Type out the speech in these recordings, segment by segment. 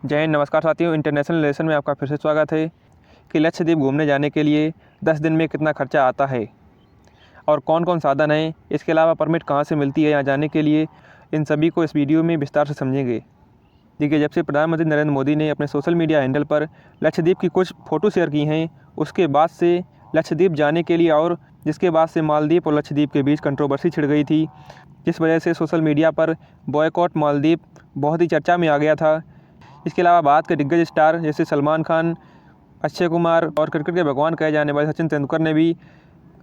जय हिंद, नमस्कार साथियों। इंटरनेशनल रिलेशन में आपका फिर से स्वागत है कि लक्षद्वीप घूमने जाने के लिए 10 दिन में कितना खर्चा आता है और कौन कौन साधन है, इसके अलावा परमिट कहाँ से मिलती है यहाँ जाने के लिए, इन सभी को इस वीडियो में विस्तार से समझेंगे। देखिए, जब से प्रधानमंत्री नरेंद्र मोदी ने अपने सोशल मीडिया हैंडल पर लक्षद्वीप की कुछ फ़ोटो शेयर की हैं, उसके बाद से लक्षद्वीप जाने के लिए और जिसके बाद से मालदीव और लक्षद्वीप के बीच कंट्रोवर्सी छिड़ गई थी, जिस वजह से सोशल मीडिया पर बॉयकॉट मालदीव बहुत ही चर्चा में आ गया था। इसके अलावा भारत के दिग्गज स्टार जैसे सलमान खान, अक्षय कुमार और क्रिकेट के भगवान कहे जाने वाले सचिन तेंदुलकर ने भी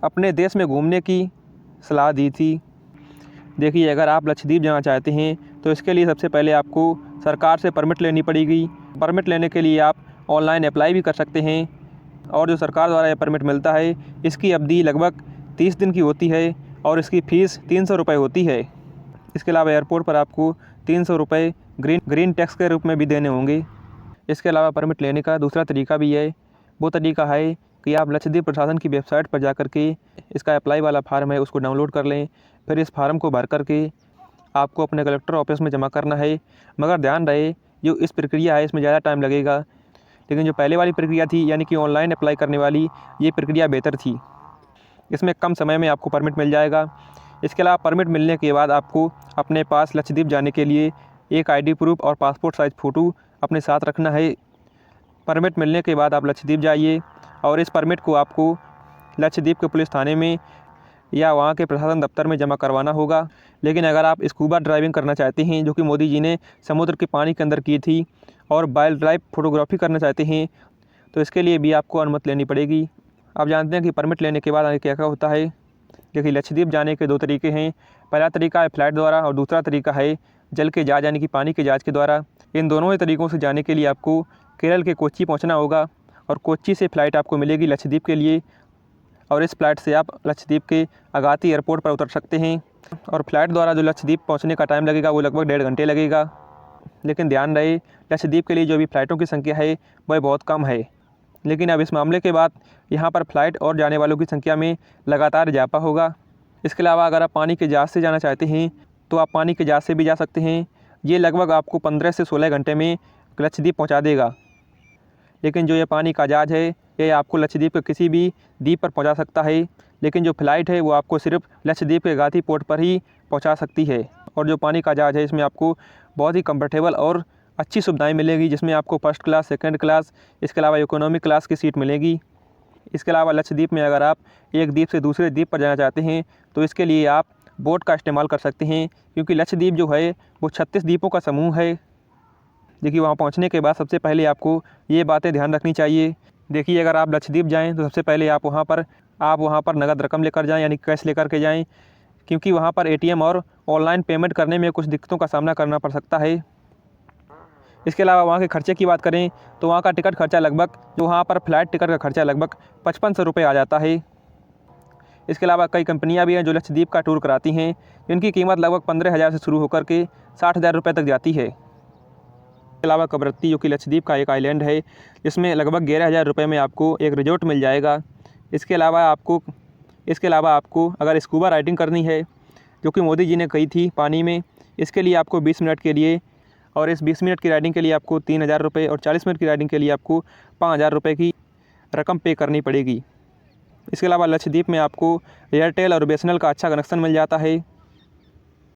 अपने देश में घूमने की सलाह दी थी। देखिए, अगर आप लक्षद्वीप जाना चाहते हैं तो इसके लिए सबसे पहले आपको सरकार से परमिट लेनी पड़ेगी। परमिट लेने के लिए आप ऑनलाइन अप्लाई भी कर सकते हैं और जो सरकार द्वारा यह परमिट मिलता है, इसकी अवधि लगभग 30 दिन की होती है और इसकी फ़ीस 300 रुपये होती है। इसके अलावा एयरपोर्ट पर आपको 300 रुपये ग्रीन टैक्स के रूप में भी देने होंगे। इसके अलावा परमिट लेने का दूसरा तरीका भी है। वो तरीका है कि आप लक्षद्वीप प्रशासन की वेबसाइट पर जाकर के इसका अप्लाई वाला फार्म है उसको डाउनलोड कर लें। फिर इस फार्म को भर करके आपको अपने कलेक्टर ऑफिस में जमा करना है। मगर ध्यान रहे, जो इस प्रक्रिया है इसमें ज़्यादा टाइम लगेगा, लेकिन जो पहले वाली प्रक्रिया थी यानी कि ऑनलाइन अप्लाई करने वाली, ये प्रक्रिया बेहतर थी। इसमें कम समय में आपको परमिट मिल जाएगा। इसके अलावा परमिट मिलने के बाद आपको अपने पास लक्षद्वीप जाने के लिए एक आईडी प्रूफ और पासपोर्ट साइज़ फ़ोटो अपने साथ रखना है। परमिट मिलने के बाद आप लक्षद्वीप जाइए और इस परमिट को आपको लक्षद्वीप के पुलिस थाने में या वहाँ के प्रशासन दफ्तर में जमा करवाना होगा। लेकिन अगर आप स्कूबा ड्राइविंग करना चाहते हैं, जो कि मोदी जी ने समुद्र के पानी के अंदर की थी, और वाइल्ड लाइफ फोटोग्राफी करना चाहते हैं, तो इसके लिए भी आपको अनुमति लेनी पड़ेगी। आप जानते हैं कि परमिट लेने के बाद आगे क्या क्या होता है। देखिए, लक्षद्वीप जाने के दो तरीके हैं। पहला तरीका है फ्लाइट द्वारा और दूसरा तरीका है जल के जहाज यानी कि पानी के जहाज के द्वारा। इन दोनों ही तरीक़ों से जाने के लिए आपको केरल के कोच्चि पहुंचना होगा और कोच्चि से फ़्लाइट आपको मिलेगी लक्षद्वीप के लिए, और इस फ्लाइट से आप लक्षद्वीप के अगाती एयरपोर्ट पर उतर सकते हैं। और फ्लाइट द्वारा जो लक्षद्वीप पहुँचने का टाइम लगेगा वो लगभग 1.5 घंटे लगेगा। लेकिन ध्यान रहे, लक्षद्वीप के लिए जो भी फ़्लाइटों की संख्या है वह बहुत कम है। लेकिन अब इस मामले के बाद यहाँ पर फ़्लाइट और जाने वालों की संख्या में लगातार इजाफा होगा। इसके अलावा अगर आप पानी के जहाज़ से जाना चाहते हैं तो आप पानी के जहाज़ से भी जा सकते हैं। ये लगभग आपको 15 से 16 घंटे में लक्षद्वीप पहुँचा देगा। लेकिन जो ये पानी का जहाज़ है ये आपको लक्षद्वीप के किसी भी द्वीप पर पहुँचा सकता है, लेकिन जो फ़्लाइट है वो आपको सिर्फ लक्षद्वीप के गाती पोर्ट पर ही पहुँचा सकती है। और जो पानी का जहाज़ है इसमें आपको बहुत ही कंफर्टेबल और अच्छी सुविधाएं मिलेगी, जिसमें आपको फर्स्ट क्लास, सेकंड क्लास, इसके अलावा इकोनॉमी क्लास की सीट मिलेगी। इसके अलावा लक्षद्वीप में अगर आप एक द्वीप से दूसरे द्वीप पर जाना चाहते हैं तो इसके लिए आप बोट का इस्तेमाल कर सकते हैं, क्योंकि लक्षद्वीप जो है वो 36 द्वीपों का समूह है। देखिए, वहाँ पहुँचने के बाद सबसे पहले आपको ये बातें ध्यान रखनी चाहिए। देखिए, अगर आप लक्षद्वीप जाएँ तो सबसे पहले आप वहाँ पर नगद रकम लेकर जाएँ यानी कैश लेकर के जाएँ, क्योंकि वहाँ पर एटीएम और ऑनलाइन पेमेंट करने में कुछ दिक्कतों का सामना करना पड़ सकता है। इसके अलावा वहाँ के खर्चे की बात करें तो वहाँ का टिकट खर्चा लगभग, जो वहाँ पर फ़्लाइट टिकट का खर्चा लगभग 5500 रुपये आ जाता है। इसके अलावा कई कंपनियाँ भी हैं जो लक्षद्वीप का टूर कराती हैं, जिनकी कीमत लगभग 15,000 से शुरू होकर के 60,000 रुपये तक जाती है। इसके अलावा कवरत्ती, जो कि लक्षद्वीप का एक आइलैंड है, जिसमें लगभग 11,000 रुपये में आपको एक रिजॉर्ट मिल जाएगा। इसके अलावा आपको अगर स्कूबा राइडिंग करनी है, जो कि मोदी जी ने कही थी पानी में, इसके लिए आपको 20 मिनट के लिए, और इस 20 मिनट की राइडिंग के लिए आपको 3,000 रुपये और 40 मिनट की राइडिंग के लिए आपको 5,000 रुपये की रकम पे करनी पड़ेगी। इसके अलावा लक्षद्वीप में आपको एयरटेल और बीएसएनएल का अच्छा कनेक्शन मिल जाता है।